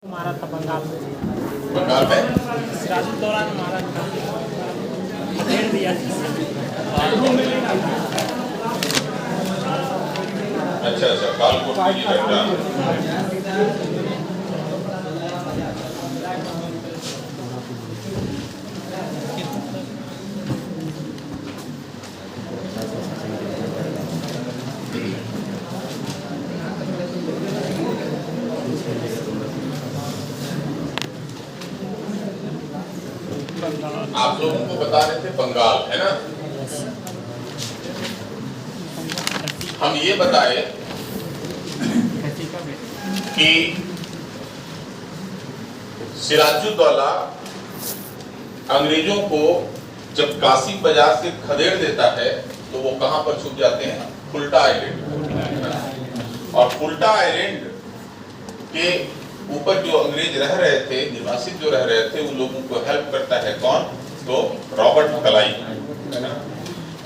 मारा था बंगाल में। बंगाल में सिराजुद्दौला ने मारा था, घेर दिया जिससे। अच्छा कालकोट की घटना। आप लोगों को बता रहे थे बंगाल है ना। हम ये बताए कि सिराजुद्दौला अंग्रेजों को जब कासिम बाजार से खदेड़ देता है तो वो कहां पर छुप जाते हैं? फुल्टा आइलैंड। और फुल्टा आइलैंड के ऊपर जो अंग्रेज रह रहे थे, निवासी जो रह रहे थे, उन लोगों को हेल्प करता है कौन? तो रॉबर्ट क्लाइव, है ना।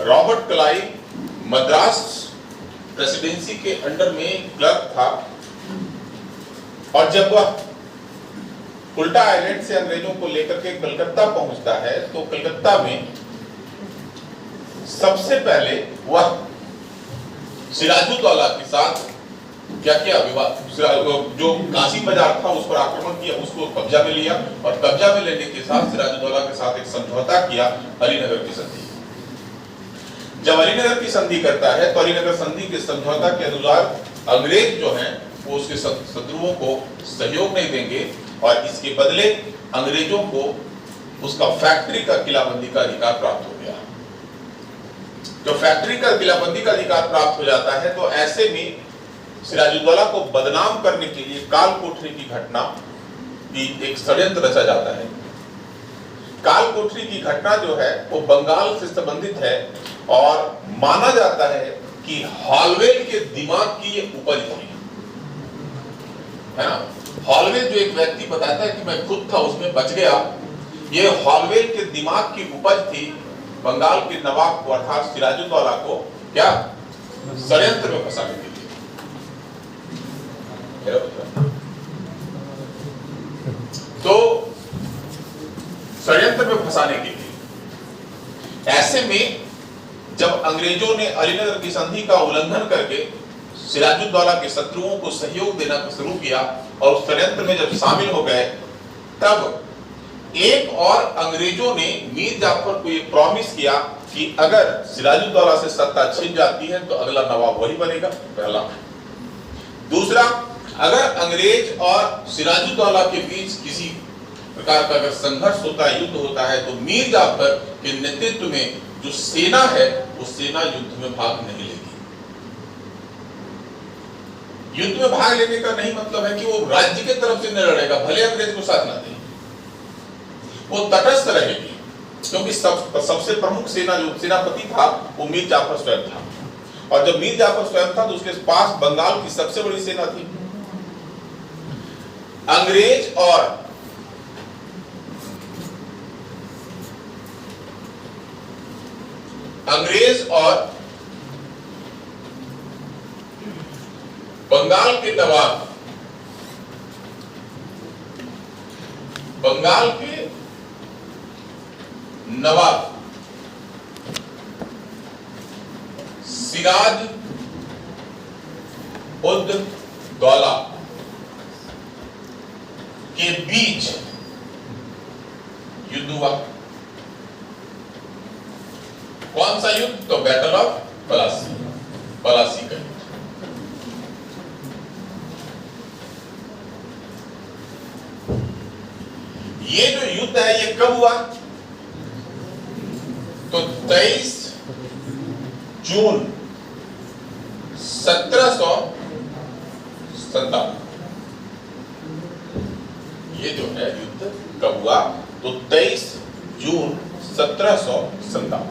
रॉबर्ट क्लाइव मद्रास प्रेसिडेंसी के अंडर में क्लर्क था, और जब वह फुल्टा आइलैंड से अंग्रेजों को लेकर के कलकत्ता पहुंचता है तो कलकत्ता में सबसे पहले वह सिराजुद्दौला के साथ क्या किया? विवाद, जो कासिम बाजार था उस पर आक्रमण किया, उसको कब्जा में लिया, और कब्जा में लेने के साथ सिराजुद्दौला के साथ एक समझौता किया, अलीनगर की संधि। जब अलीनगर की संधि करता है तो अलीनगर संधि के समझौता के अनुसार अंग्रेज जो हैं वो उसके शत्रुओं को सहयोग नहीं देंगे, और इसके बदले अंग्रेजों को उसका फैक्ट्री का किलाबंदी का अधिकार प्राप्त हो गया। जो फैक्ट्री का किलाबंदी का अधिकार प्राप्त हो जाता है तो ऐसे में सिराजुद्दौला को बदनाम करने के लिए काल कोठरी की घटना की एक षड्यंत्र रचा जाता है। काल कोठरी की घटना जो है वो बंगाल से संबंधित है, और माना जाता है कि हॉलवेल के दिमाग की ये उपज थी, है ना। हॉलवेल जो एक व्यक्ति बताता है कि मैं खुद था उसमें बच गया, ये हॉलवेल के दिमाग की उपज थी। बंगाल के नवाब को अर्थात सिराजुद्दौला को क्या षड्यंत्र में फंसाने के लिए। तो षड्यंत्र में फंसाने के लिए ऐसे में जब अंग्रेजों ने अलीनगर की संधि का उल्लंघन करके सिराजुद्दौला के शत्रुओं को सहयोग देना शुरू किया और उस षड्यंत्र में जब शामिल हो गए, तब एक और अंग्रेजों ने मीर जाफर को ये प्रॉमिस किया कि अगर सिराजुद्दौला से सत्ता छिन जाती है तो अगला नवाब वही बनेगा, पहला। दूसरा, अगर अंग्रेज और सिराजुद्दौला के बीच किसी प्रकार का अगर संघर्ष होता है, युद्ध होता है, तो मीर जाफर के नेतृत्व में जो सेना है वो सेना युद्ध में भाग नहीं लेगी। युद्ध में भाग लेने का नहीं मतलब है कि वो राज्य के तरफ से न लड़ेगा, भले अंग्रेज को साथ ना दे, वो तटस्थ रहेगी, क्योंकि सबसे प्रमुख सेना जो सेनापति था वो मीर जाफर स्वयं था, और जब मीर जाफर स्वयं था तो उसके पास बंगाल की सबसे बड़ी सेना थी। अंग्रेज और बंगाल के नवाब, सिराज उद दौला के बीच युद्ध हुआ। कौन सा युद्ध? तो बैटल ऑफ पलासी का युद्ध। ये जो युद्ध है ये कब हुआ? तो 23 जून 1757। ये जो है युद्ध कब हुआ? तो 23 जून 1757।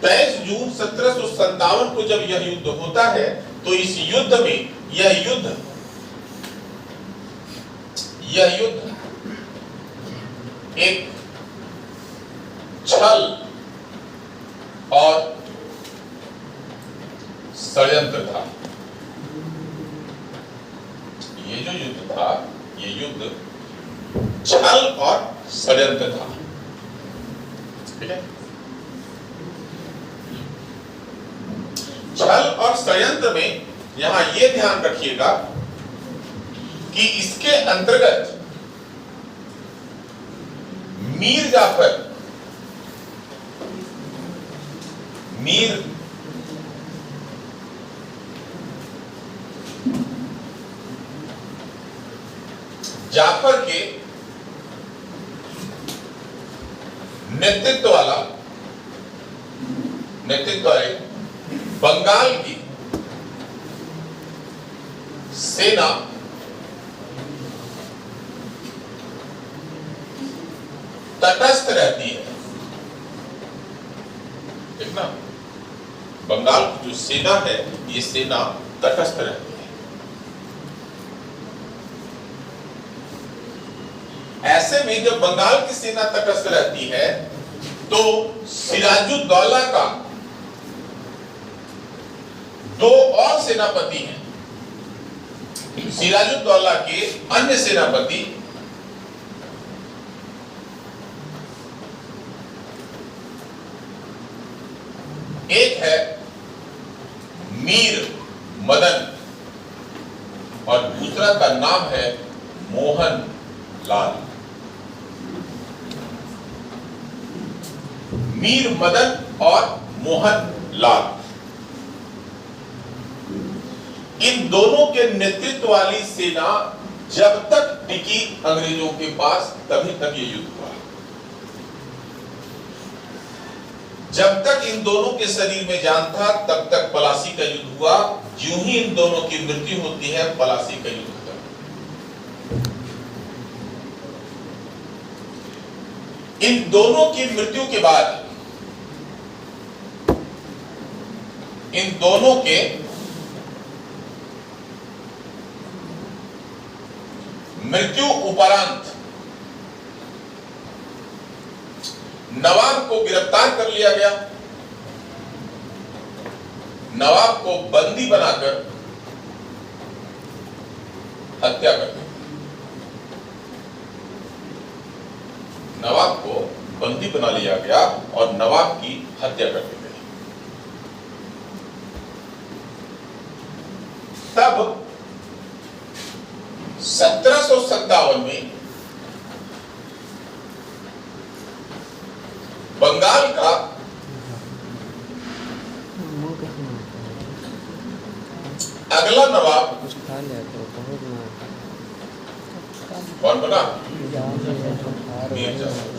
23 जून 1757 को जब यह युद्ध होता है तो इस युद्ध में यह युद्ध एक छल और षड्यंत्र था। ये जो युद्ध था, ये युद्ध छल और षड्यंत्र था। ठीक है, छल और षड्यंत्र में यहां यह ध्यान रखिएगा कि इसके अंतर्गत मीर जाफर, मीर जाफर के नेतृत्व वाले बंगाल की सेना तटस्थ रहती है। ठीक ना, बंगाल की जो सेना है, ये सेना तटस्थ रहती है। ऐसे में जब बंगाल की सेना तटस्थ रहती है तो सिराजुद्दौला का दो और सेनापति हैं। सिराजुद्दौला के अन्य सेनापति एक है मीर मदन और दूसरा का नाम है मोहन लाल। मीर मदन और मोहन लाल, इन दोनों के नेतृत्व वाली सेना जब तक टिकी अंग्रेजों के पास, तभी तक ये युद्ध हुआ। जब तक इन दोनों के शरीर में जान था, तब तक पलासी का युद्ध हुआ। यूं ही इन दोनों की मृत्यु होती है, पलासी का युद्ध खत्म। इन दोनों की मृत्यु के बाद, इन दोनों के मृत्यु उपरांत नवाब को गिरफ्तार कर लिया गया। नवाब को बंदी बनाकर हत्या कर दी। नवाब को बंदी बना लिया गया और नवाब की हत्या कर दी गई। तब 1757 में बंगाल का अगला नवाब कौन बना? मीर जाफर।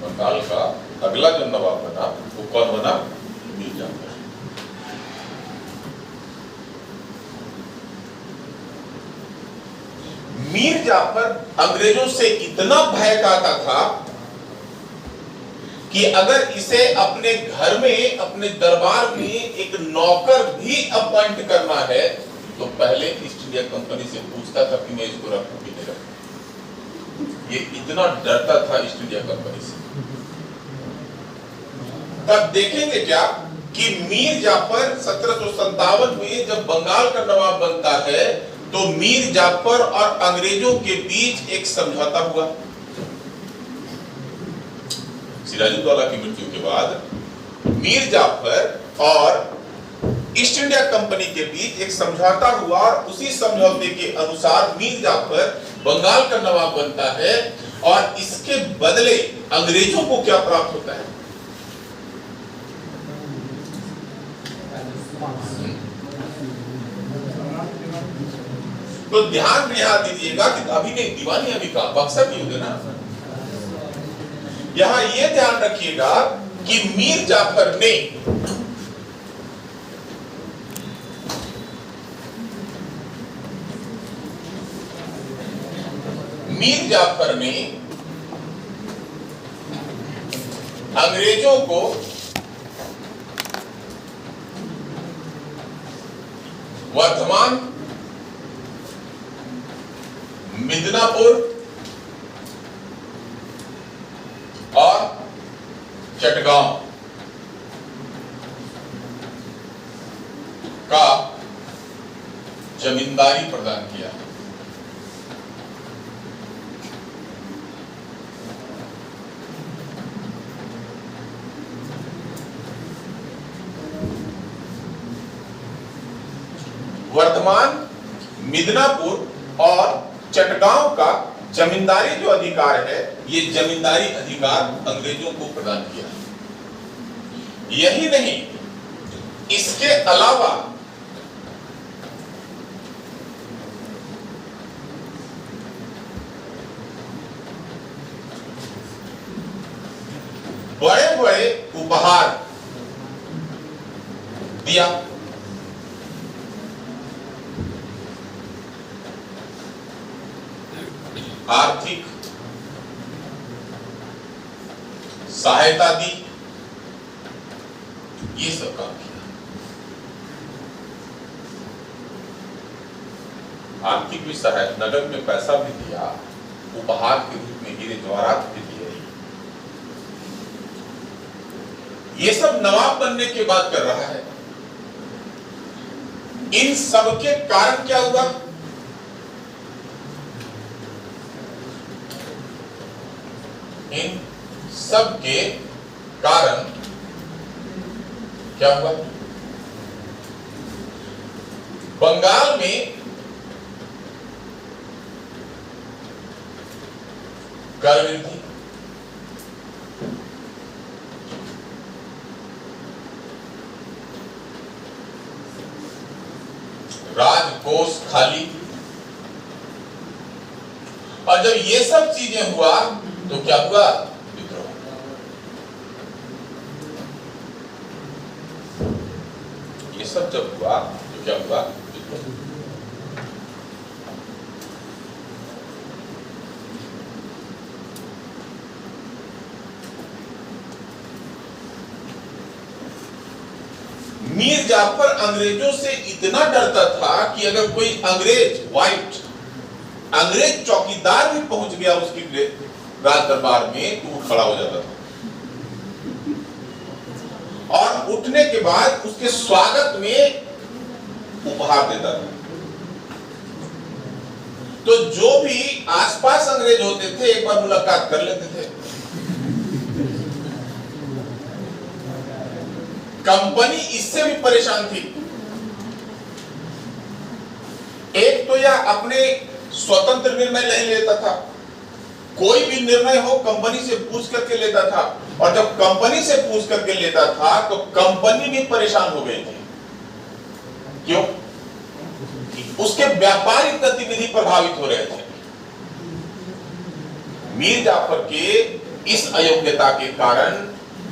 बंगाल का अगला जो नवाब बना वो कौन बना? मीर जाफर। मीर जाफर अंग्रेजों से इतना भय खाता था कि अगर इसे अपने घर में, अपने दरबार में एक नौकर भी अपॉइंट करना है तो पहले ईस्ट इंडिया कंपनी से पूछता था कि मैं इसको रखूं कि नहीं रखूं। ये इतना डरता था ईस्ट इंडिया कंपनी से। तब देखेंगे क्या कि मीर जाफर 1757 में जब बंगाल का नवाब बनता है तो मीर जाफर और अंग्रेजों के बीच एक समझौता हुआ। सिराजुद्दौला की मृत्यु के बाद मीर जाफर और ईस्ट इंडिया कंपनी के बीच एक समझौता हुआ और उसी समझौते के अनुसार मीर जाफर बंगाल का नवाब बनता है और इसके बदले अंग्रेजों को क्या प्राप्त होता है? तो ध्यान यहां दीजिएगा कि अभी नहीं, दीवानी अभी का बक्सर की युद्ध ना। यहां यह ध्यान रखिएगा कि मीर जाफर ने अंग्रेजों को वर्धमान, मिदनापुर और चटगांव का जमींदारी प्रदान किया। वर्तमान मिदनापुर और चटगांव का जमींदारी जो अधिकार है, ये जमींदारी अधिकार अंग्रेजों को प्रदान किया। यही नहीं, इसके अलावा बड़े बड़े उपहार दिया। आर्थिक सहायता दी, ये सब काम किया। आर्थिक भी सहायता, नगद में पैसा भी दिया, उपहार के रूप में हीरे जवाहरात भी दिए। ये सब नवाब बनने के बाद कर रहा है। इन सब के कारण क्या हुआ? इन सब के कारण क्या हुआ? बंगाल में कर वृद्धि, राजकोष खाली, और जब ये सब चीजें हुआ तो क्या हुआ? विद्रोह। ये सब जब हुआ तो क्या हुआ? विद्रोह। मीर जाफर अंग्रेजों से इतना डरता था कि अगर कोई अंग्रेज चौकीदार भी पहुंच गया उसकी राज दरबार में तो वो खड़ा हो जाता था, और उठने के बाद उसके स्वागत में उपहार देता था। तो जो भी आसपास अंग्रेज होते थे एक बार मुलाकात कर लेते थे। कंपनी इससे भी परेशान थी। एक तो यह अपने स्वतंत्र निर्णय नहीं लेता था, कोई भी निर्णय हो कंपनी से पूछ करके लेता था, और जब कंपनी से पूछ करके लेता था तो कंपनी भी परेशान हो गई थी। क्यों? उसके व्यापारिक गतिविधि प्रभावित हो रहे थे। मीर जाफर के इस अयोग्यता के कारण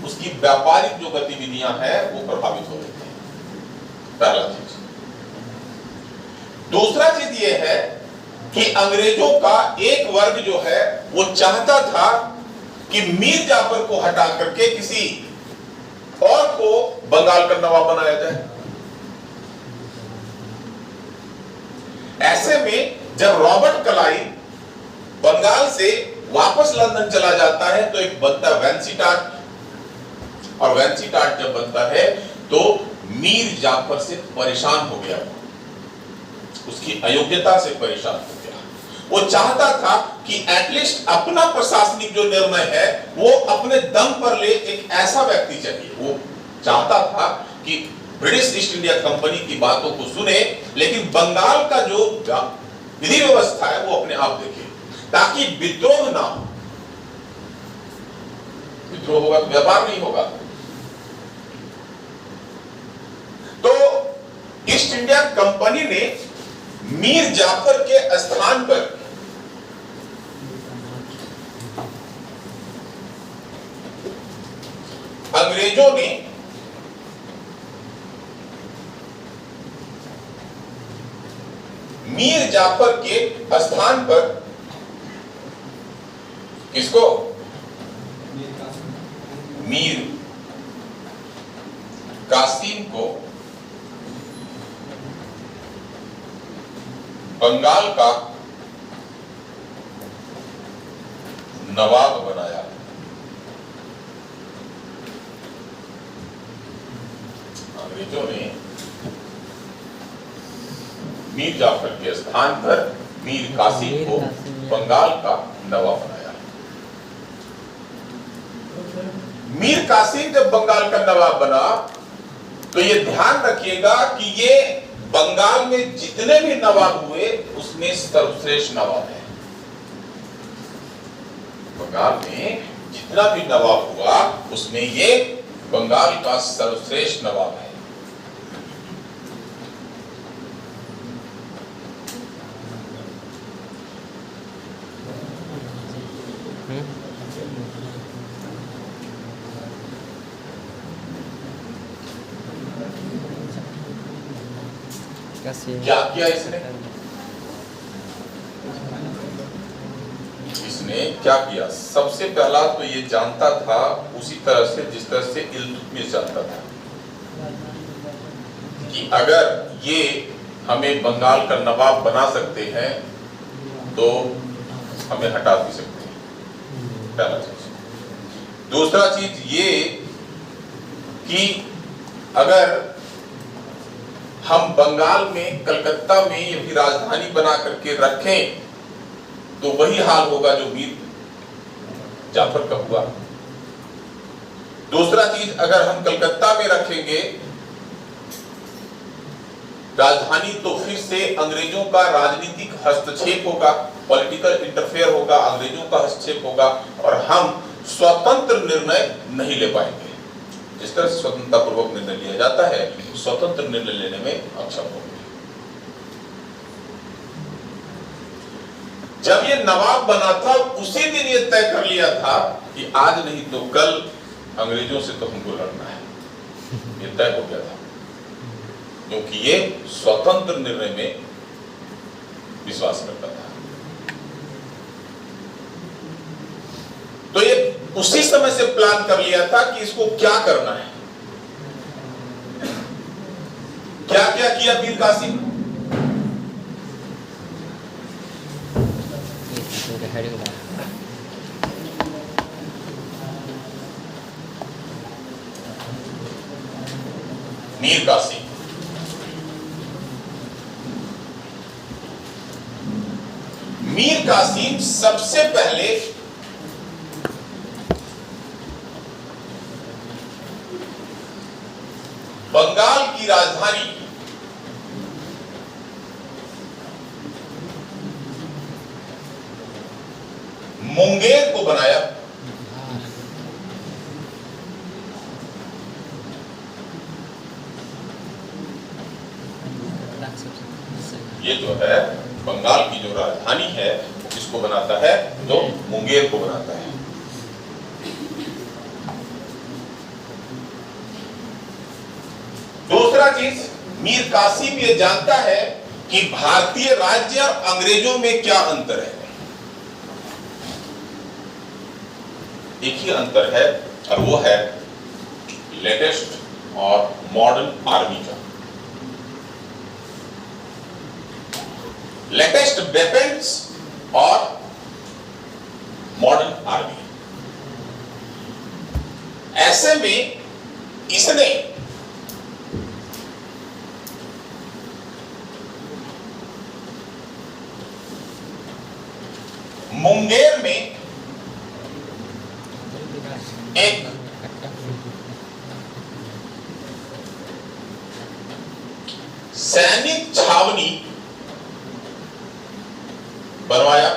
उसकी व्यापारिक जो गतिविधियां हैं वो प्रभावित हो रही थी। पहला चीज। दूसरा चीज ये है कि अंग्रेजों का एक वर्ग जो है वो चाहता था कि मीर जाफर को हटा करके किसी और को बंगाल का नवाब बनाया जाए। ऐसे में जब रॉबर्ट क्लाइव बंगाल से वापस लंदन चला जाता है तो एक बनता वेंसीटाट, और वेंसीटाट जब बनता है तो मीर जाफर से परेशान हो गया, उसकी अयोग्यता से परेशान हो गया। वो चाहता था कि एटलीस्ट अपना प्रशासनिक जो निर्णय है वो अपने दम पर ले, एक ऐसा व्यक्ति चाहिए। वो चाहता था कि ब्रिटिश ईस्ट इंडिया कंपनी की बातों को सुने, लेकिन बंगाल का जो विधि व्यवस्था है वो अपने आप देखे, ताकि विद्रोह ना हो। विद्रोह होगा तो व्यापार नहीं होगा। तो ईस्ट इंडिया कंपनी ने मीर जाफर के स्थान पर अंग्रेजों ने मीर जाफर के स्थान पर किसको? मीर कासिम को बंगाल का नवाब बनाया। अंग्रेजों ने मीर जाफर के स्थान पर मीर कासिम को बंगाल का नवाब बनाया। मीर कासिम जब बंगाल का नवाब बना तो ये ध्यान रखिएगा कि ये बंगाल में जितने भी नवाब हुए उसमें सर्वश्रेष्ठ नवाब है। बंगाल में जितना भी नवाब हुआ उसमें ये बंगाल का सर्वश्रेष्ठ नवाब है। क्या किया इसने? इसने क्या किया? सबसे पहला तो ये जानता था उसी तरह से जिस तरह से इल्तुतमिश जानता था कि अगर ये हमें बंगाल का नवाब बना सकते हैं तो हमें हटा भी सकते हैं, पहला चीज। दूसरा चीज ये कि अगर हम बंगाल में कलकत्ता में ये भी राजधानी बना करके रखें तो वही हाल होगा जो मीर जाफर का हुआ। दूसरा चीज, अगर हम कलकत्ता में रखेंगे राजधानी तो फिर से अंग्रेजों का राजनीतिक हस्तक्षेप होगा, पॉलिटिकल इंटरफेयर होगा, अंग्रेजों का हस्तक्षेप होगा और हम स्वतंत्र निर्णय नहीं ले पाएंगे। जिस तरह से स्वतंत्रता पूर्वक निर्णय लिया जाता है, स्वतंत्र निर्णय लेने में अक्षम होंगे। जब ये नवाब बना था उसी दिन ये तय कर लिया था कि आज नहीं तो कल अंग्रेजों से तो हमको लड़ना है। ये तय हो गया था क्योंकि ये स्वतंत्र निर्णय में विश्वास करता था। तो ये उसी समय से प्लान कर लिया था कि इसको क्या करना है। क्या क्या किया मीर कासिम? मीर कासिम सबसे पहले बंगाल की राजधानी मुंगेर को बनाया। ये जो है बंगाल की जो राजधानी है इसको बनाता है तो मुंगेर को बनाता है। दूसरा चीज, मीर कासिम ये जानता है कि भारतीय राज्य और अंग्रेजों में क्या अंतर है। एक ही अंतर है और वो है लेटेस्ट और मॉडर्न आर्मी का। लेटेस्ट वेपन्स और मॉडर्न आर्मी। ऐसे में इसने मुंगेर में एक सैनिक छावनी बनवाया।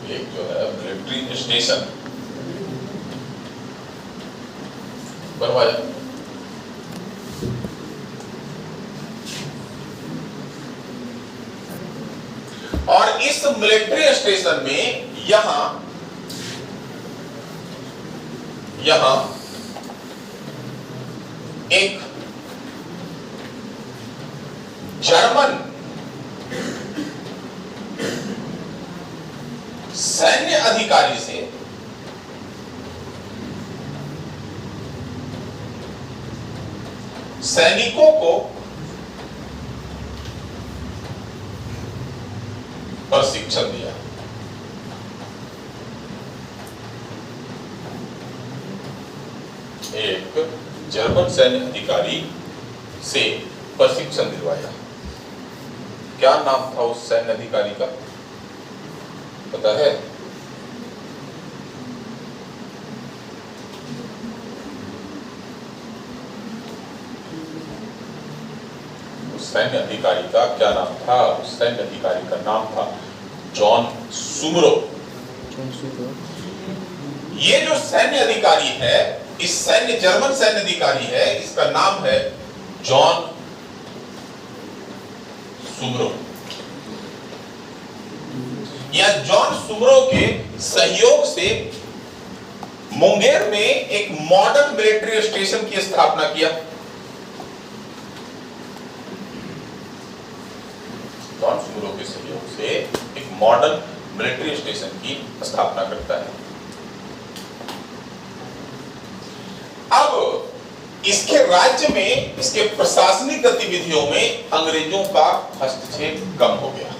एक जो है मिलिट्री स्टेशन बनवाया। और इस मिलिट्री स्टेशन में यहां एक जर्मन सैन्य अधिकारी से सैनिकों को प्रशिक्षण दिया। एक जर्मन सैन्य अधिकारी से प्रशिक्षण दिलवाया। क्या नाम था उस सैन्य अधिकारी का, पता है? उस सैन्य अधिकारी का क्या नाम था? उस सैन्य अधिकारी का नाम था जॉन सुमरो। ये जो सैन्य अधिकारी है, इस जर्मन सैन्य अधिकारी है, इसका नाम है जॉन सुमरो। या जॉन सुमरो के सहयोग से मुंगेर में एक मॉडर्न मिलिट्री स्टेशन की स्थापना किया। जॉन सुमरो के सहयोग से एक मॉडर्न मिलिट्री स्टेशन की स्थापना करता है। अब इसके राज्य में, इसके प्रशासनिक गतिविधियों में अंग्रेजों का हस्तक्षेप कम हो गया।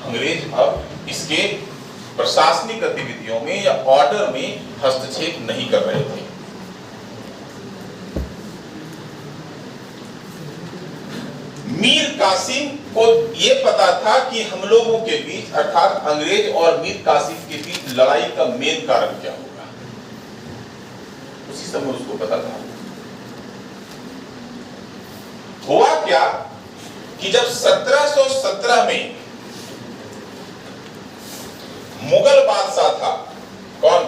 अंग्रेज अब इसके प्रशासनिक गतिविधियों में या ऑर्डर में हस्तक्षेप नहीं कर रहे थे। मीर कासिम को यह पता था कि हम लोगों के बीच, अर्थात अंग्रेज और मीर कासिम के बीच लड़ाई का मेन कारण क्या होगा, उसी समय उसको पता था। हुआ क्या कि जब 1717 में मुगल बादशाह था, कौन?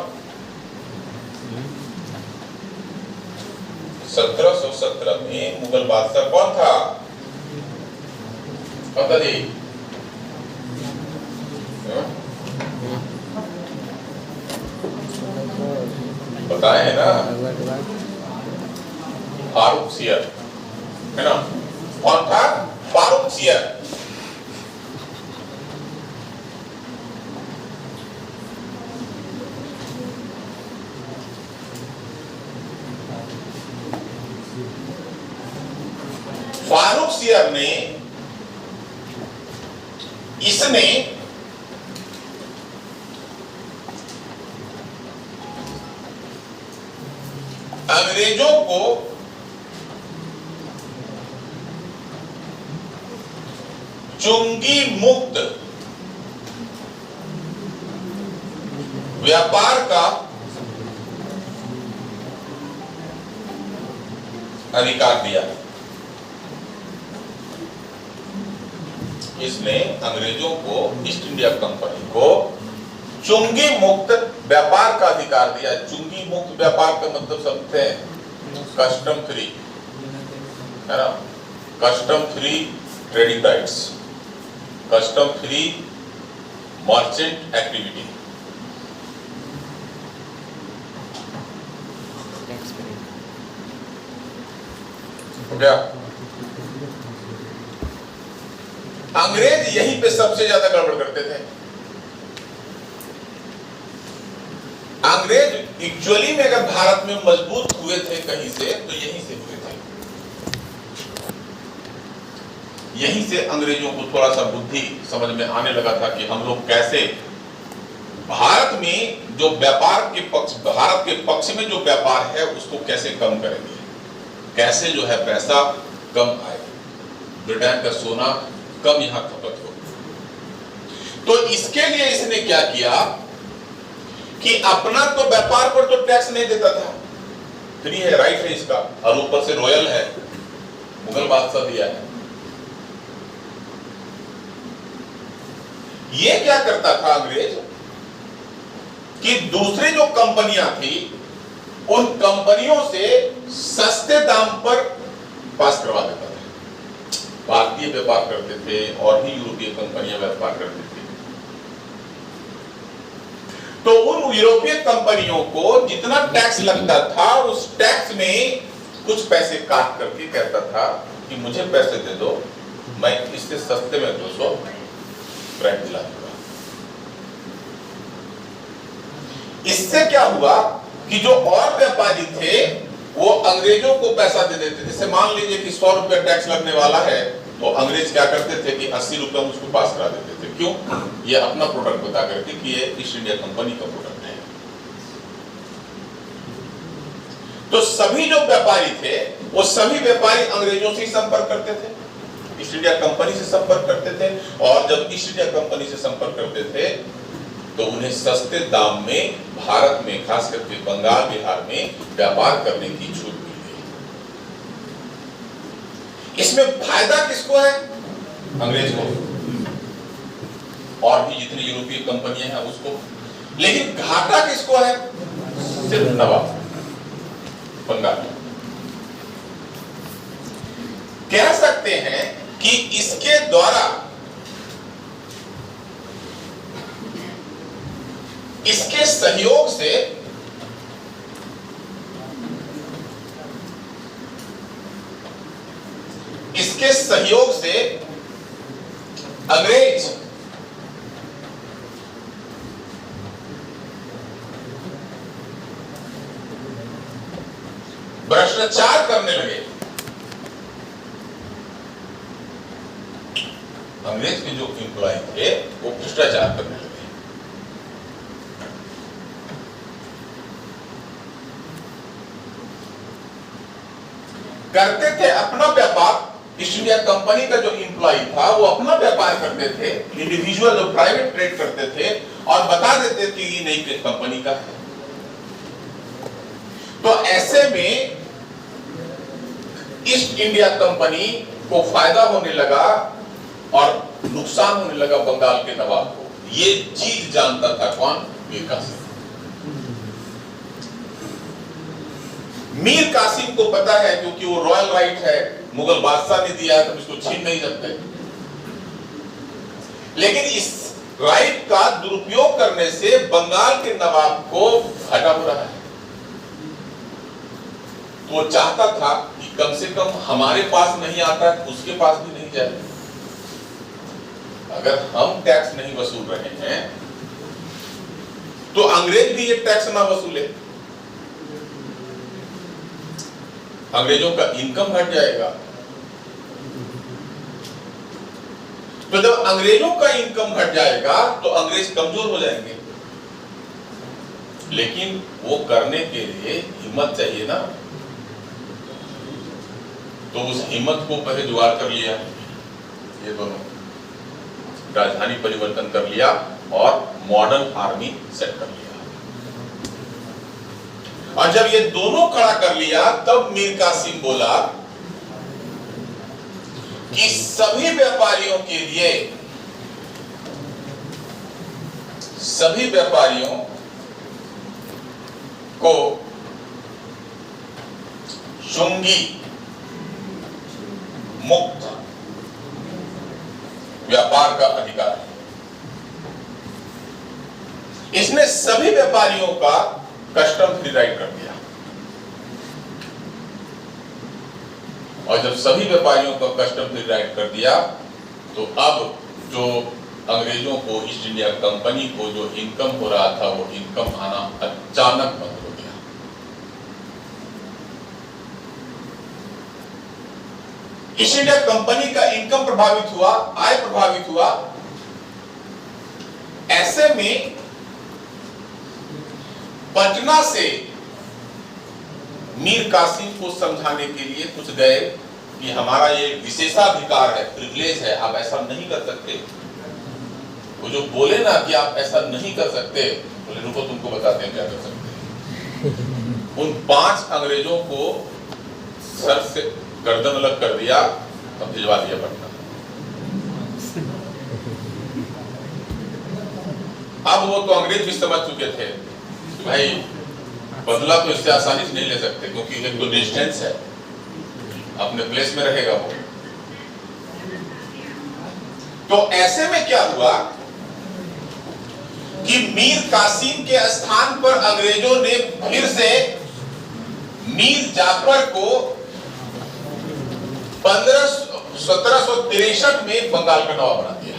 1717 में मुगल बादशाह कौन था? पता नहीं? बताए है ना, फारूक सियर, है ना? कौन था? फारूक सियर। फारूक सियर ने, इसने अंग्रेजों को चुंगी मुक्त व्यापार का अधिकार दिया। इसने अंग्रेजों को, ईस्ट इंडिया कंपनी को चुंगी मुक्त व्यापार का अधिकार दिया। चुंगी मुक्त व्यापार का मतलब समझते हैं? कस्टम फ्री, है ना? Custom free trading rights, custom free merchant activity. हो गया? अंग्रेज यहीं पे सबसे ज्यादा गड़बड़ करते थे। अंग्रेज एक्चुअली में अगर भारत में मजबूत हुए थे कहीं से, तो यहीं से हुए थे। यहीं से अंग्रेजों को थोड़ा सा बुद्धि समझ में आने लगा था कि हम लोग कैसे भारत में जो व्यापार के पक्ष, भारत के पक्ष में जो व्यापार है उसको कैसे कम करेंगे, कैसे जो है पैसा कम आए, ब्रिटेन का सोना कम यहां खपत हो। तो इसके लिए इसने क्या किया कि अपना तो व्यापार पर तो टैक्स नहीं देता था, फ्री है, राइट है इसका, और ऊपर से रॉयल है, मुगल बादशाह दिया है। ये क्या करता था अंग्रेज कि दूसरी जो कंपनियां थी उन कंपनियों से सस्ते दाम पर पास करवा देता था। भारतीय व्यापार करते थे और ही यूरोपीय कंपनियां व्यापार करती थी। तो उन यूरोपीय कंपनियों को जितना टैक्स लगता था उस टैक्स में कुछ पैसे काट करके कहता था कि मुझे पैसे दे दो, मैं इससे सस्ते में 200 फ्रैंक दिला दूंगा। इससे क्या हुआ कि जो और व्यापारी थे वो अंग्रेजों को पैसा दे देते। जैसे मान लीजिए कि 100 रुपया टैक्स लगने वाला है, तो अंग्रेज क्या करते थे कि 80 रुपया उसको पास करा देते थे। क्यों? ये अपना प्रोडक्ट बता करके कि ये ईस्ट इंडिया कंपनी का प्रोडक्ट है। तो सभी जो व्यापारी थे वो सभी व्यापारी अंग्रेजों से ही संपर्क करते थे, ईस्ट इंडिया कंपनी से संपर्क करते थे, और जब ईस्ट इंडिया कंपनी से संपर्क करते थे तो उन्हें सस्ते दाम में भारत में, खास करके बंगाल बिहार में व्यापार करने की छूट मिल गई। इसमें फायदा किसको है? अंग्रेज को, और भी जितनी यूरोपीय कंपनियां हैं उसको। लेकिन घाटा किसको है? सिर्फ नवाब बंगाल। कह सकते हैं कि इसके द्वारा, इसके सहयोग से अंग्रेज भ्रष्टाचार करने लगे। अंग्रेज के जो एम्प्लॉय थे वो भ्रष्टाचार करने लगे। करते थे अपना व्यापार। ईस्ट इंडिया कंपनी का जो एम्प्लॉय था वो अपना व्यापार करते थे, इंडिविजुअल जो प्राइवेट ट्रेड करते थे, और बता देते थे कि ये नई कंपनी का है। तो ऐसे में ईस्ट इंडिया कंपनी को फायदा होने लगा और नुकसान होने लगा बंगाल के नवाब को। ये चीज जानता था कौन? मीर कासिम। मीर कासिम को पता है, क्योंकि वो रॉयल राइट है, मुगल बादशाह ने दिया है, तो इसको छीन नहीं सकते। लेकिन इस राइट का दुरुपयोग करने से बंगाल के नवाब को घाटा हो रहा है। तो वो चाहता था कि कम से कम हमारे पास नहीं आता, उसके पास भी नहीं जाए। अगर हम टैक्स नहीं वसूल रहे हैं तो अंग्रेज भी ये टैक्स ना वसूले, अंग्रेजों का इनकम घट जाएगा। तो जब अंग्रेजों का इनकम घट जाएगा तो अंग्रेज कमजोर हो जाएंगे। लेकिन वो करने के लिए हिम्मत चाहिए ना, तो उस हिम्मत को पहले जुगाड़ कर लिया ये दोनों, राजधानी परिवर्तन कर लिया और मॉडर्न आर्मी सेट कर लिया। और जब ये दोनों खड़ा कर लिया तब मीर कासिम बोला कि सभी व्यापारियों के लिए, सभी व्यापारियों को चुंगी मुक्त व्यापार का अधिकार है। इसने सभी व्यापारियों का कस्टम फ्री राइट कर दिया। और जब सभी व्यापारियों का कस्टम फ्री राइट कर दिया तो अब जो अंग्रेजों को, ईस्ट इंडिया कंपनी को जो इनकम हो रहा था वो इनकम आना अचानक बंद हो गया। ईस्ट इंडिया कंपनी का इनकम प्रभावित हुआ, आय प्रभावित हुआ। ऐसे में पटना से मीर कासिम को समझाने के लिए कुछ गए कि हमारा ये विशेषाधिकार है, प्रिविलेज है, आप ऐसा नहीं कर सकते। वो जो बोले ना कि आप ऐसा नहीं कर सकते, बोले रुको तुमको बताते हैं क्या कर सकते हैं। उन 5 अंग्रेजों को सर से गर्दन अलग कर दिया, तब भिजवा दिया पटना। अब वो तो अंग्रेज भी समझ चुके थे भाई बदला तो इससे आसानी से नहीं ले सकते, क्योंकि एक तो डिस्टेंस है, अपने प्लेस में रहेगा वो। तो ऐसे में क्या हुआ कि मीर कासिम के स्थान पर अंग्रेजों ने फिर से मीर जाफर को 1763 में बंगाल का नवाब बना दिया।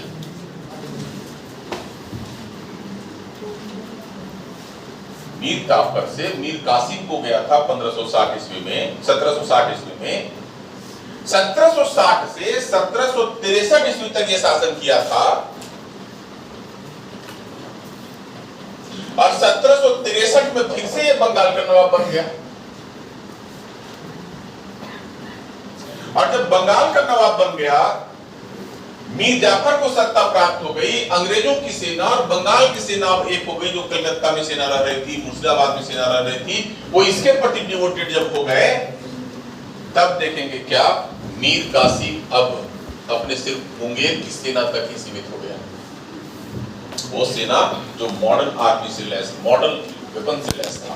मीर जाफर से मीर कासिम को गया था 1560 ईस्वी में, 1760 ईस्वी में। 1760 से 1763 ईस्वी तक ये शासन किया था और 1763 में फिर से ये बंगाल का नवाब बन गया। और जब बंगाल का नवाब बन गया, मीर जाफर को सत्ता प्राप्त हो गई, अंग्रेजों की सेना और बंगाल की सेना एक हो गई, जो कलकत्ता में सेना रह रही थी, मुर्शिदाबाद में सेना रह रही थी, वो इसके प्रति डिवोटेड जब हो गए, तब देखेंगे क्या, मीर कासिम अब अपने सिर्फ मुंगेर की सेना तक ही सीमित हो गया। वो सेना जो मॉडर्न आर्मी से लैस, मॉडर्न वेपन से लैस था।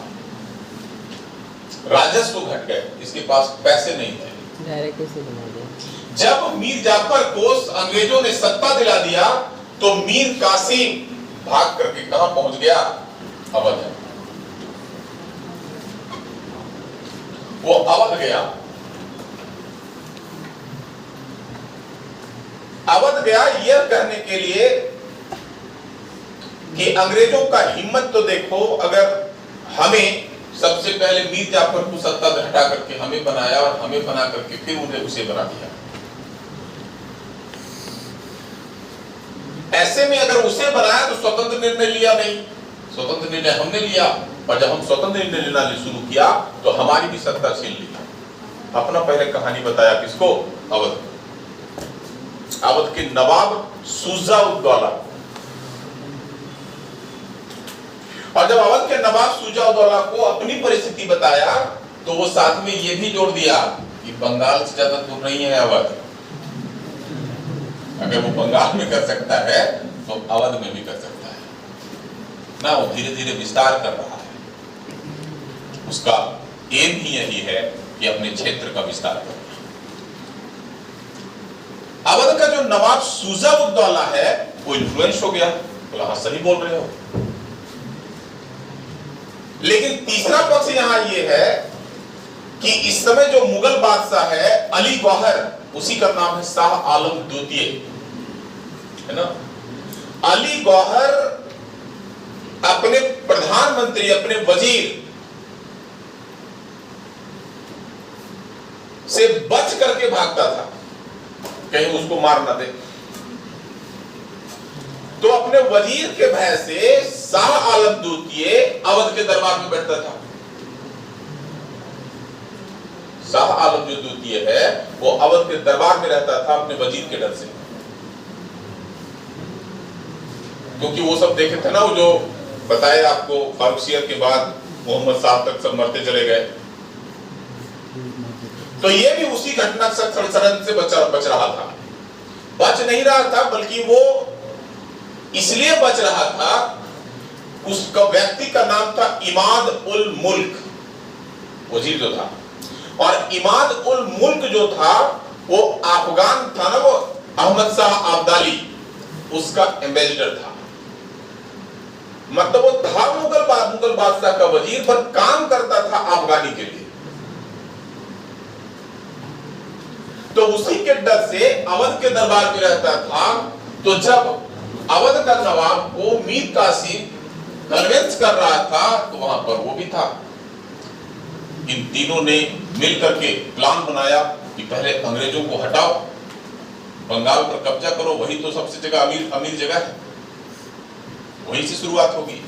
राजस्व घट गए, इसके पास पैसे नहीं थे। डायरेक्ट कैसे बना दिया? जब मीर जाफर को अंग्रेजों ने सत्ता दिला दिया, तो मीर कासिम भाग करके कहां पहुंच गया? अवध। वो अवध गया। अवध गया यह कहने के लिए कि अंग्रेजों का हिम्मत तो देखो, अगर हमें सबसे पहले मीर जाफर को सत्ता से हटा करके हमें बनाया और हमें बना करके फिर उन्हें उसे बना दिया। ऐसे में अगर उसे बनाया तो स्वतंत्र निर्णय लिया नहीं, स्वतंत्र निर्णय हमने लिया, और जब हम स्वतंत्र निर्णय लेना शुरू किया तो हमारी भी सत्ता छीन ली। अपना पहले कहानी बताया किसको? अवध। अवध के नवाब शुजा-उद-दौला। और जब अवध के नवाब शुजा-उद-दौला को अपनी परिस्थिति बताया, तो वो साथ में ये भी जोड़ दिया कि बंगाल से ज्यादा दूर नहीं है अवध। अगर वो बंगाल में कर सकता है तो अवध में भी कर सकता है ना। वो धीरे धीरे विस्तार कर रहा है, उसका एम ही यही है कि अपने क्षेत्र का विस्तार करना। अवध का जो नवाब शुजा-उद-दौला है वो इन्फ्लुएंस हो गया, बोला हाँ सही बोल रहे हो। लेकिन तीसरा पक्ष यहां ये है कि इस समय जो मुगल बादशाह है अली गौहर, उसी का नाम है शाह आलम द्वितीय, है ना। अली गौहर अपने प्रधानमंत्री, अपने वजीर से बच करके भागता था, कहीं उसको मार ना दे। तो अपने वजीर के भय से शाह आलम द्वितीय अवध के दरबार में बैठता था। शाह आलम जो द्वितीय है वो अवध के दरबार में रहता था अपने वजीर के डर से, क्योंकि वो सब देखे थे ना, वो जो बताए आपको फारूकसियर के बाद मोहम्मद साहब तक सब मरते चले गए, तो ये भी उसी घटना से सड़सड़न से बच रहा था। बच नहीं रहा था, बल्कि वो इसलिए बच रहा था, उसका व्यक्ति का नाम था इमाद उल मुल्क, वजीर जो था। और इमाद उल मुल्क जो था वो अफगान था ना, वो अहमद शाह अब्दाली उसका एम्बेसडर था। मतलब वो था मुगल बादशाह का वजीर, पर काम करता था अफगानी के लिए। तो उसी के डर से अवध के दरबार में रहता था। तो जब अवध का नवाब को मीर कासिम कन्विंस कर रहा था, तो वहां पर वो भी था। इन तीनों ने मिलकर के प्लान बनाया कि पहले अंग्रेजों को हटाओ, बंगाल पर कब्जा करो, वही तो सबसे जगह अमीर जगह है, वहीं से शुरुआत होगी।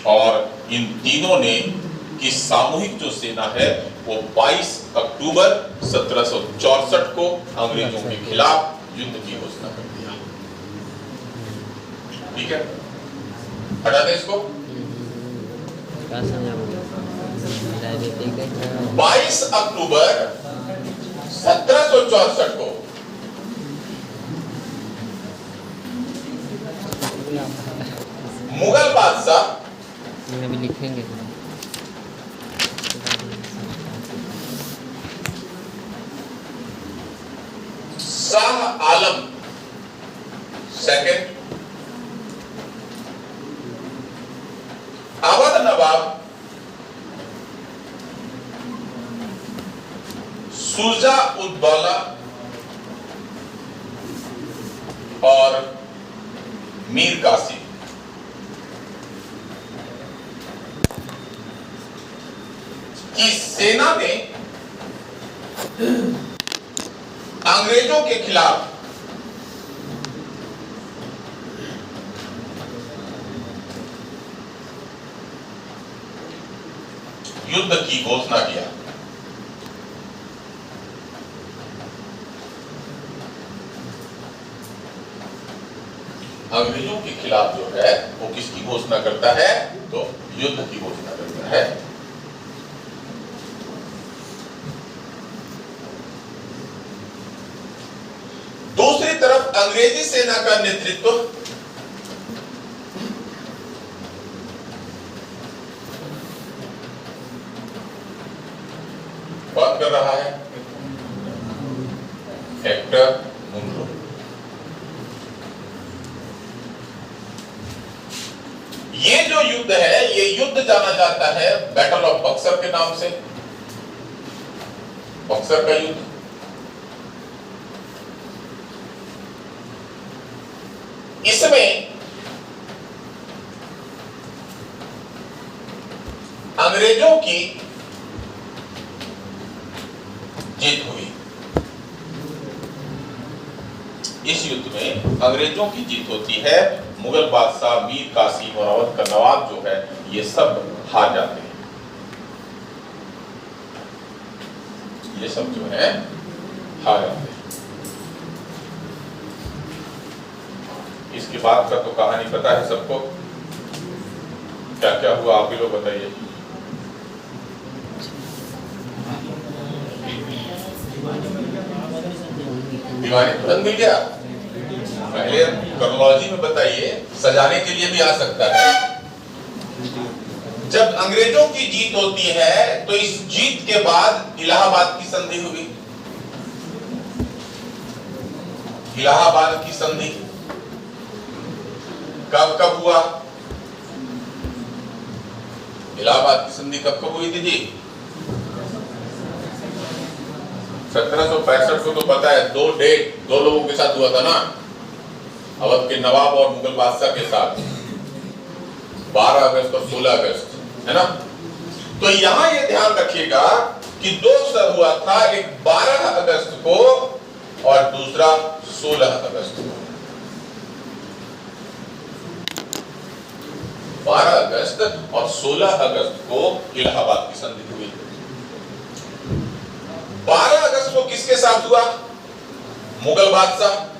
और इन तीनों ने की सामूहिक जो सेना है वो 22 अक्टूबर 1764 को अंग्रेजों के खिलाफ युद्ध की घोषणा कर दिया। ठीक है, हटा दे इसको। 22 अक्टूबर 1764 को मुगल बादशाह भी लिखेंगे शाह आलम सेकंड, अवध नवाब शुजा-उद-दौला और मीर कासिम की सेना ने अंग्रेजों के खिलाफ युद्ध की घोषणा किया। अंग्रेजों के खिलाफ जो है वो किसकी घोषणा करता है? तो युद्ध की घोषणा करता है। दूसरी तरफ अंग्रेजी सेना का नेतृत्व कौन कर रहा है? Hector Munro. ये जो युद्ध है, ये युद्ध जाना जाता है बैटल ऑफ बक्सर के नाम से। बक्सर का युद्ध। इसमें अंग्रेजों की जीत हुई। इस युद्ध में अंग्रेजों की जीत होती है। मुगल बादशाह मीर कासिम और अवध का नवाब जो है ये सब हार जाते हैं। ये सब जो है हार जाते हैं। इसके बाद का तो कहानी पता है सबको, क्या क्या हुआ आप ही लोग बताइए। दीवानी तुरंत मिल गया। पहले क्रोनोलॉजी में बताइए, सजाने के लिए भी आ सकता है। जब अंग्रेजों की जीत होती है तो इस जीत के बाद इलाहाबाद की संधि हुई। इलाहाबाद की संधि कब कब हुआ? इलाहाबाद की संधि कब कब हुई थी जी? 1765 को तो पता है। दो डेट दो लोगों के साथ हुआ था ना, अवध के नवाब और मुगल बादशाह के साथ, 12 अगस्त और 16 अगस्त, है ना। तो यहां ये ध्यान रखिएगा कि दो अवसर हुआ था, एक 12 अगस्त को और दूसरा 16 अगस्त को। 12 अगस्त और 16 अगस्त को इलाहाबाद की संधि हुई। 12 अगस्त को किसके साथ हुआ? मुगल बादशाह।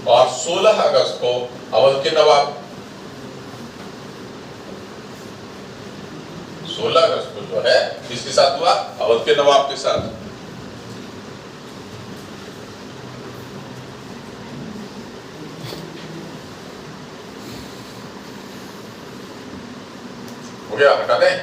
और 16 अगस्त को अवध के नवाब। 16 अगस्त को जो है किसके साथ हुआ? अवध के नवाब के साथ। हो गया, हटा दें।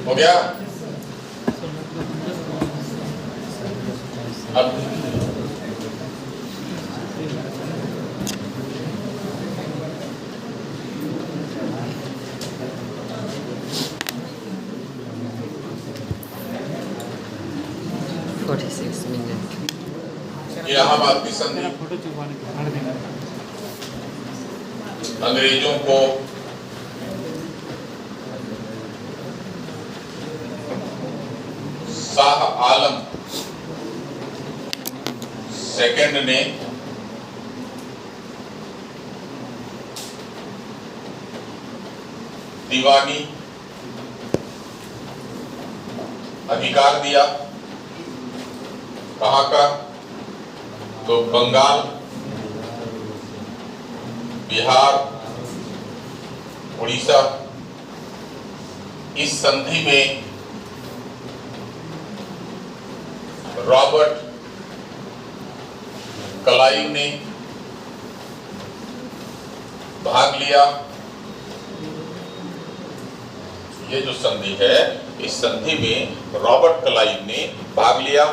हो गया। अब 46 minutes. इलाहाबाद की संधि अंग्रेजों को शाह आलम सेकंड ने दीवानी अधिकार दिया। कहां का? तो बंगाल, बिहार, उड़ीसा। इस संधि में रॉबर्ट क्लाइव ने भाग लिया। ये जो संधि है, इस संधि में रॉबर्ट क्लाइव ने भाग लिया।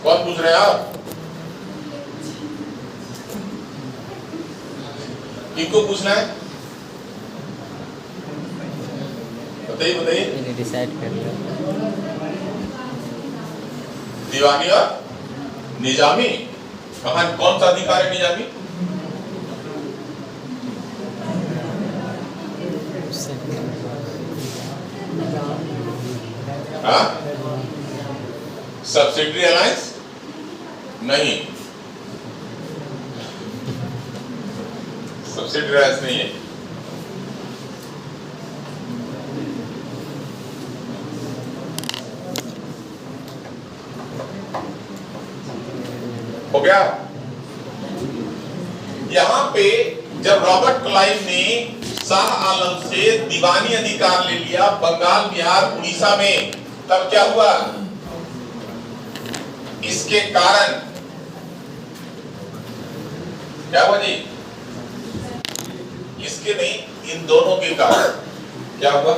कौन पूछ रहे हैं आप? किनको पूछना है? बताइए बताइए। मैंने डिसाइड कर लिया। दीवानी और निजामी। कहां कौन सा अधिकार है निजामी? हाँ? सब्सिडरी अलायंस नहीं, सब्सिडरी अलायंस नहीं है। हो गया। यहां पे जब रॉबर्ट क्लाइव ने शाह आलम से दीवानी अधिकार ले लिया बंगाल, बिहार, उड़ीसा में, तब क्या हुआ? इसके कारण क्या हुआ जी? इसके नहीं, इन दोनों के कारण क्या हुआ?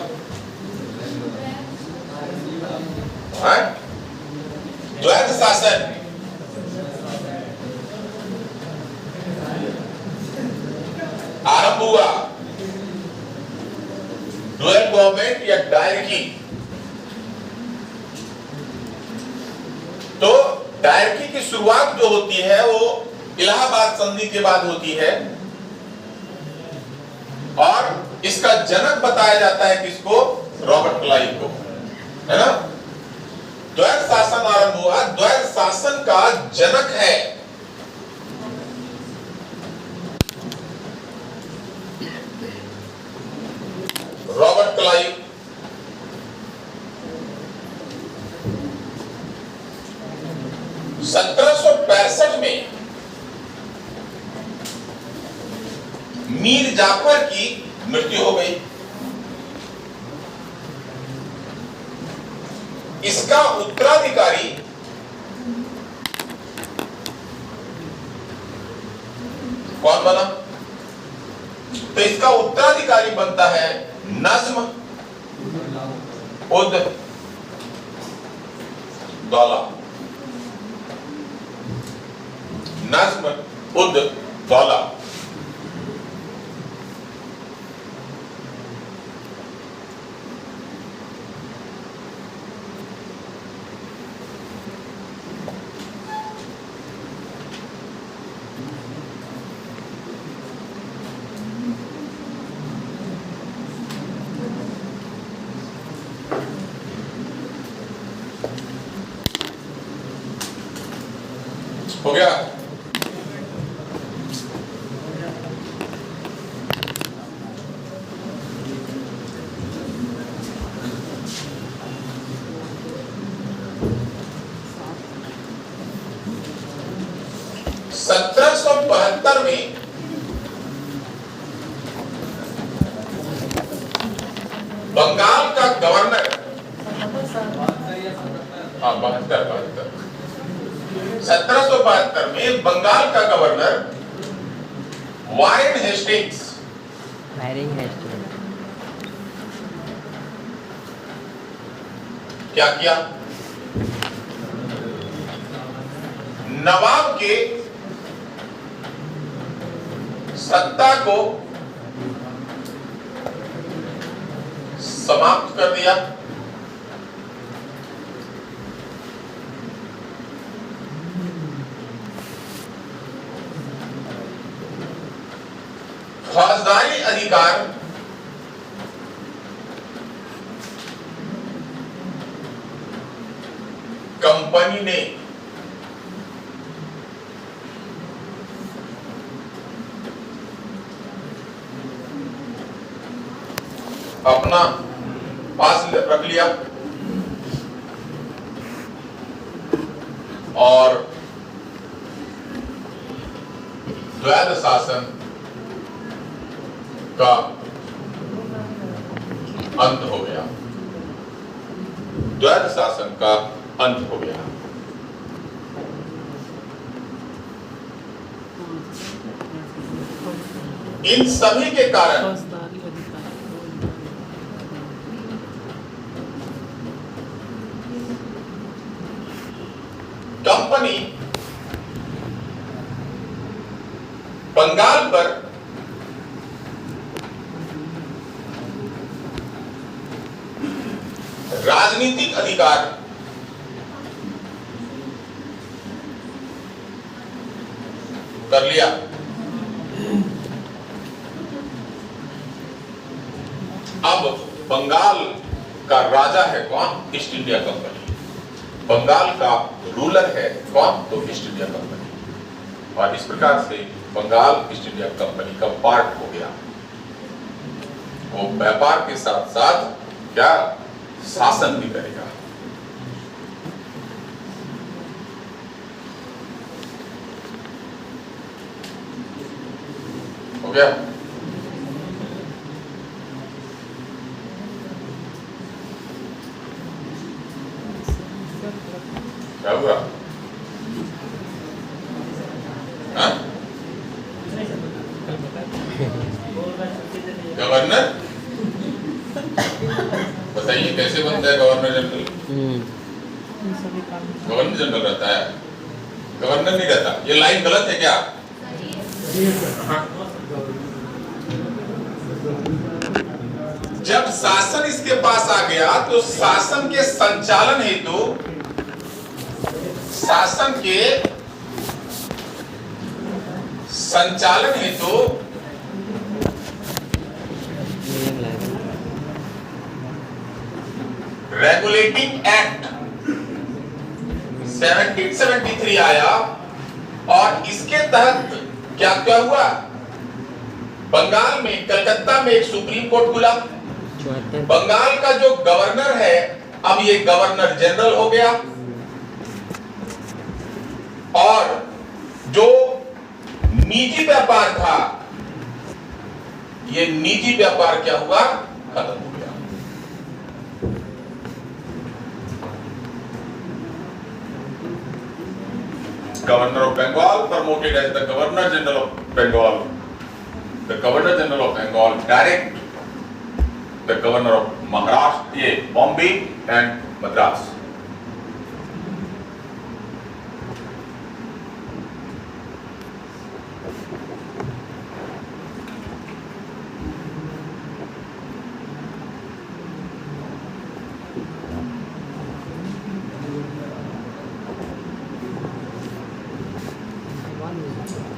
द्वैध शासन आरंभ हुआ। डुअल गवर्नमेंट या डायरकी। तो डायरकी की शुरुआत जो होती है वो इलाहाबाद संधि के बाद होती है और इसका जनक बताया जाता है किसको? रॉबर्ट क्लाइव को, है ना? द्वैध शासन आरंभ हुआ। द्वैध शासन का जनक है रॉबर्ट क्लाइव। (1765) में मीर जाफर की मृत्यु हो गई। इसका उत्तराधिकारी कौन बना? तो इसका उत्तराधिकारी बनता है नज्म उद दौला। नज्म उद दौला। हो गया। (1772) में बंगाल का गवर्नर, 1772 में बंगाल का गवर्नर वारेन हेस्टिंग्स क्या किया? नवाब के सत्ता को समाप्त कर दिया। फौजदारी अधिकार कंपनी ने अपना पास रख लिया और द्वैध शासन का अंत हो गया। द्वैध शासन का अंत हो गया। इन सभी के कारण कंपनी बंगाल पर राजनीतिक अधिकार कर लिया। अब बंगाल का राजा है कौन? East India company. बंगाल का रूलर है कौन? तो ईस्ट इंडिया कंपनी। और इस प्रकार से बंगाल ईस्ट इंडिया कंपनी का पार्ट हो गया। वो व्यापार के साथ साथ क्या शासन भी करेगा। हो गया? क्या हुआ? हाँ? गवर्नर बताइए कैसे बनता है गवर्नर जनरल? गवर्नर जनरल रहता है, गवर्नर नहीं रहता। ये लाइन गलत है क्या? जब शासन इसके पास आ गया तो शासन के संचालन हेतु रेगुलेटिंग एक्ट 1773 आया और इसके तहत क्या क्या हुआ? बंगाल में कलकत्ता में एक सुप्रीम कोर्ट खुला। बंगाल का जो गवर्नर है अब ये गवर्नर जनरल हो गया और जो निजी व्यापार था ये निजी व्यापार क्या हुआ? खत्म हो गया। Governor of Bengal promoted as the Governor General of Bengal. The Governor General of Bengal direct the Governor of Maharashtra, Bombay and Madras.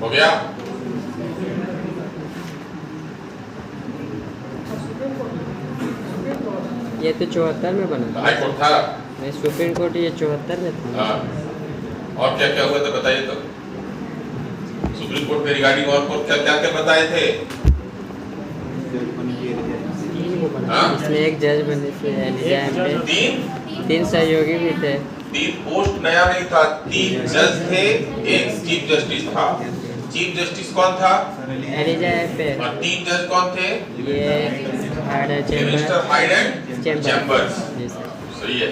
हो गया? ये तो 74 में बना था। हाई कोर्ट था। नहीं, सुप्रीम कोर्ट ये 74 में था। हाँ। और क्या क्या हुआ तो बताइए तो। सुप्रीम कोर्ट के रिगार्डिंग और क्या क्या क्या बताए थे? हाँ? इसमें एक जज बने थे, तीन सहयोगी भी थे। 3 पोस्ट नया नहीं था, 3 जज थे, एक चीफ जस्टिस था। चीफ जस्टिस कौन था? और 3 जज कौन थे? Minister hide and chambers. सही है।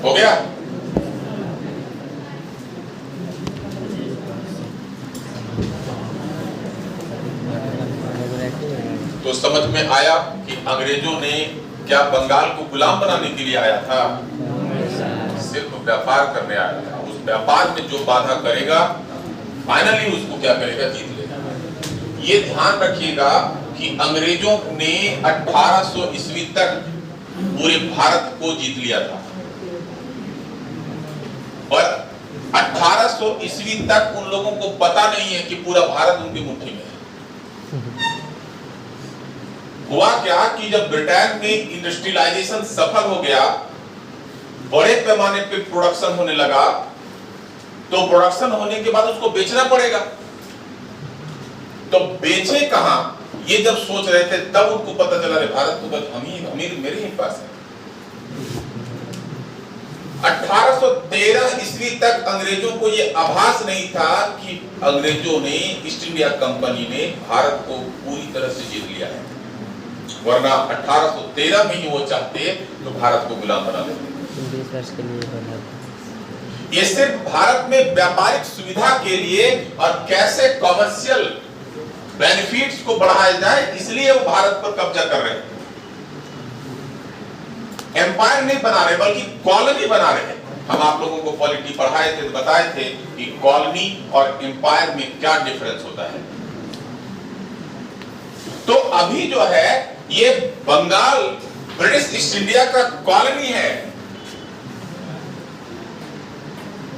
हो गया? तो समझ में आया कि अंग्रेजों ने क्या बंगाल को गुलाम बनाने के लिए आया था? सिर्फ व्यापार करने आया था। उस व्यापार में जो बाधा करेगा फाइनली उसको क्या करेगा? जीत लेगा। ये ध्यान रखिएगा कि अंग्रेजों ने 1800 ईस्वी तक पूरे भारत को जीत लिया था और 1800 ईस्वी तक उन लोगों को पता नहीं है कि पूरा भारत उनकी मुट्ठी में है। हुआ क्या कि जब ब्रिटेन में इंडस्ट्रियलाइजेशन सफल हो गया, बड़े पैमाने पे प्रोडक्शन होने लगा, तो प्रोडक्शन होने के बाद उसको बेचना पड़ेगा। तो बेचे कहां? ये जब सोच रहे थे तब उनको पता चला रे भारत तो बस अमीर मेरे ही पास है। 1813 ईस्वी तक अंग्रेजों को ये आभास नहीं था कि अंग्रेजों ने, ईस्ट इंडिया कंपनी ने भारत को पूरी तरह से जीत लिया है, वरना 1813 में ही वो चाहते तो भारत को गुलाम बना लेते। 20 वर्ष के लिए बना था। ये सिर्फ भारत में व्यापारिक सुविधा के लिए और कैसे कॉमर्शियल बेनिफिट्स को बढ़ाया जाए, इसलिए वो भारत पर कब्जा कर रहे हैं। एम्पायर नहीं बना रहे बल्कि कॉलोनी बना रहे हैं। हम आप लोगों को पॉलिटी पढ़ाए थे, बताए थे कि कॉलोनी और एम्पायर में क्या डिफरेंस होता है। तो अभी जो है ये बंगाल ब्रिटिश ईस्ट इंडिया का कॉलोनी है।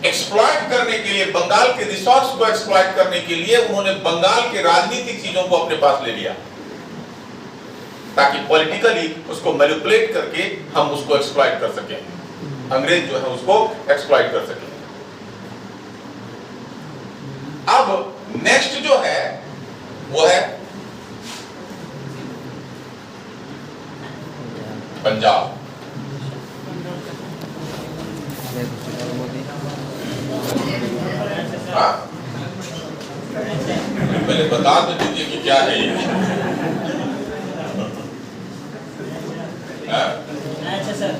एक्सप्लॉइट करने के लिए, बंगाल के रिसोर्स को एक्सप्लॉइट करने के लिए उन्होंने बंगाल के राजनीतिक चीजों को अपने पास ले लिया, ताकि पॉलिटिकली उसको मैनिपुलेट करके हम उसको एक्सप्लॉइट कर सकें, अंग्रेज जो है उसको एक्सप्लॉइट कर सकें। अब नेक्स्ट जो है वो है पंजाब। हाँ, पहले बता तो दीजिए कि क्या है ये। अच्छा सर,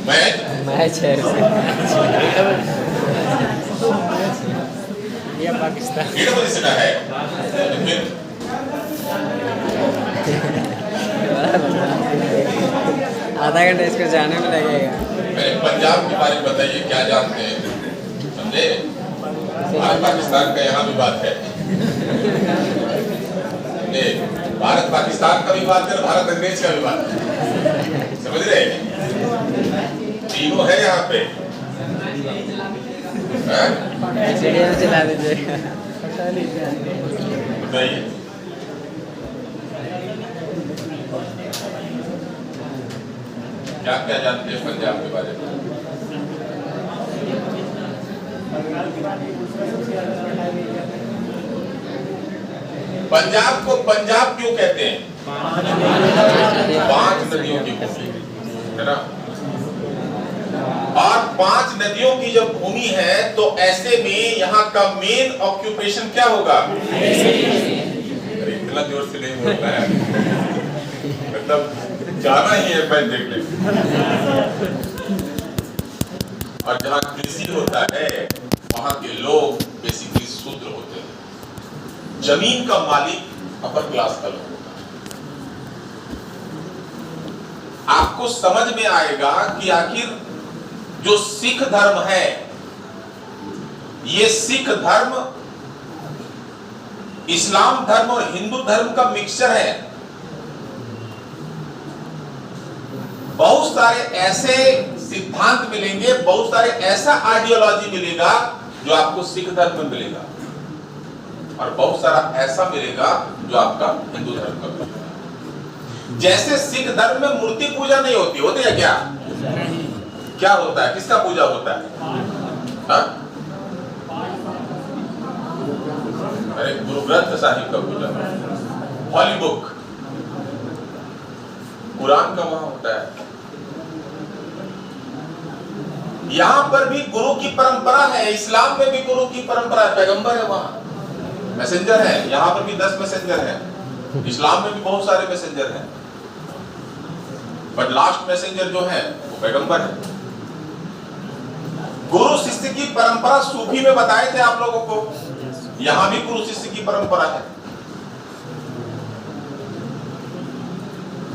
मैच है ये पाकिस्तान ये पोजीशन है तो फिर आधा घंटा इसको जाने में लगेगा। पहले पंजाब के बारे में बताइए, क्या जानते हैं, समझे? भारत पाकिस्तान का यहाँ विवाद है, भारत पाकिस्तान का विवाद है, भारत अंग्रेज का विवाद है, समझ रहे हैं? तीनों है यहाँ पे। सीढ़ियाँ चला दीजिए। बताइए क्या क्या जानते हैं पंजाब के बारे में? पंजाब को पंजाब क्यों कहते हैं? 5 नदियों की भूमि है ना, और 5 नदियों की जब भूमि है तो ऐसे में यहाँ का मेन ऑक्यूपेशन क्या होगा? इतना जोर से नहीं बोलता है, मतलब जाना ही है, मैं देख ले। और जहाँ कृषि होता है वहां के लोग बेसिकली शूद्र होते हैं। जमीन का मालिक अपर क्लास का लोग होता है। आपको समझ में आएगा कि आखिर जो सिख धर्म है, ये सिख धर्म इस्लाम धर्म और हिंदू धर्म का मिक्सचर है। बहुत सारे ऐसे सिद्धांत मिलेंगे, बहुत सारे ऐसा आइडियोलॉजी मिलेगा जो आपको सिख धर्म में मिलेगा, और बहुत सारा ऐसा मिलेगा जो आपका हिंदू धर्म का मिलेगा। जैसे सिख धर्म में मूर्ति पूजा नहीं होती, होती है क्या? क्या होता है, किसका पूजा होता है? हा? अरे गुरु ग्रंथ साहिब का पूजा, हॉली बुक, कुरान का वहां होता है। यहां पर भी गुरु की परंपरा है, इस्लाम में भी गुरु की परंपरा है, पैगंबर है, वहां मैसेंजर है। यहां पर भी 10 मैसेंजर हैं, इस्लाम में भी बहुत सारे मैसेंजर हैं, बट लास्ट मैसेंजर जो है वो पैगंबर है। गुरु शिष्य की परंपरा सूफी में बताए थे आप लोगों को, यहां भी गुरु शिष्य की परंपरा है।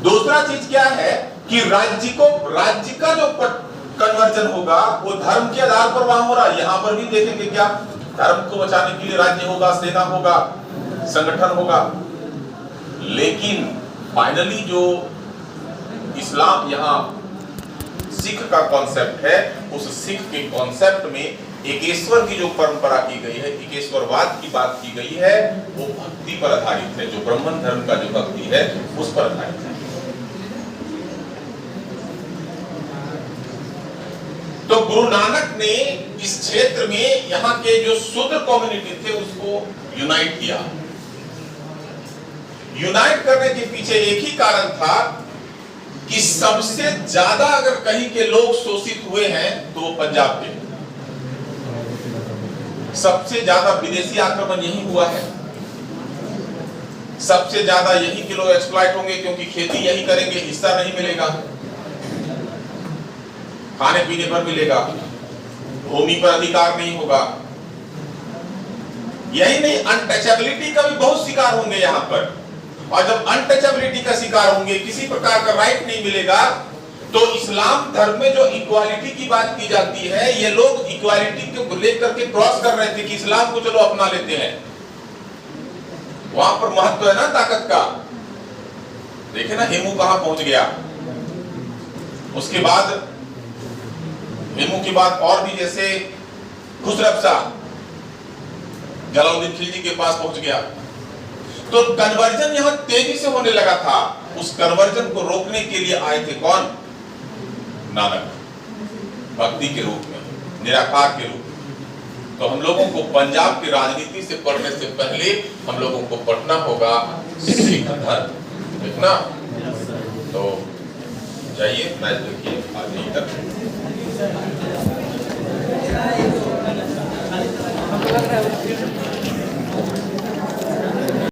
दूसरा चीज क्या है कि राज्य का जो कन्वर्जन होगा वो धर्म के आधार पर वहां हो रहा है। यहां पर भी देखेंगे क्या, धर्म को बचाने के लिए राज्य होगा, सेना होगा, संगठन होगा, लेकिन फाइनली जो इस्लाम यहाँ सिख का कॉन्सेप्ट है, उस सिख के कॉन्सेप्ट में एकेश्वर की जो परंपरा की गई है, एकेश्वरवाद की बात की गई है, वो भक्ति पर आधारित है। जो ब्राह्मण धर्म का जो भक्ति है उस पर आधारित है। तो गुरु नानक ने इस क्षेत्र में यहाँ के जो शूद्र कम्युनिटी थे उसको यूनाइट किया। यूनाइट करने के पीछे एक ही कारण था कि सबसे ज्यादा अगर कहीं के लोग शोषित हुए हैं तो वो पंजाब के। सबसे ज्यादा विदेशी आक्रमण यही हुआ है, सबसे ज्यादा यही के लोग एक्सप्लॉइट होंगे, क्योंकि खेती यही करेंगे, हिस्सा नहीं मिलेगा, खाने पीने पर मिलेगा, भूमि पर अधिकार नहीं होगा। यही नहीं, अनटचेबिलिटी का भी बहुत शिकार होंगे यहाँ पर। और जब अनटचेबिलिटी का शिकार होंगे, किसी प्रकार का राइट नहीं मिलेगा, तो इस्लाम धर्म में जो इक्वालिटी की बात की जाती है, ये लोग इक्वालिटी को लेकर के क्रॉस कर रहे थे कि इस्लाम को चलो अपना लेते हैं। वहां पर महत्व है ना ताकत का। देखे ना हेमू कहां पहुंच गया। उसके बाद हेमू की बात और भी, जैसे खुसरब शाह जलालुद्दीन खिलजी के पास पहुंच गया, तो कन्वर्जन यहां तेजी से होने लगा था। उस कन्वर्जन को रोकने के लिए आए थे कौन? नानक, भक्ति के रूप में, निराकार के रूप में। तो हम लोगों को पंजाब की राजनीति से पढ़ने से पहले हम लोगों को पढ़ना होगा सिख धर्म, ठीक ना? तो जाइए मैच देखिए आगे तक। लग रहा है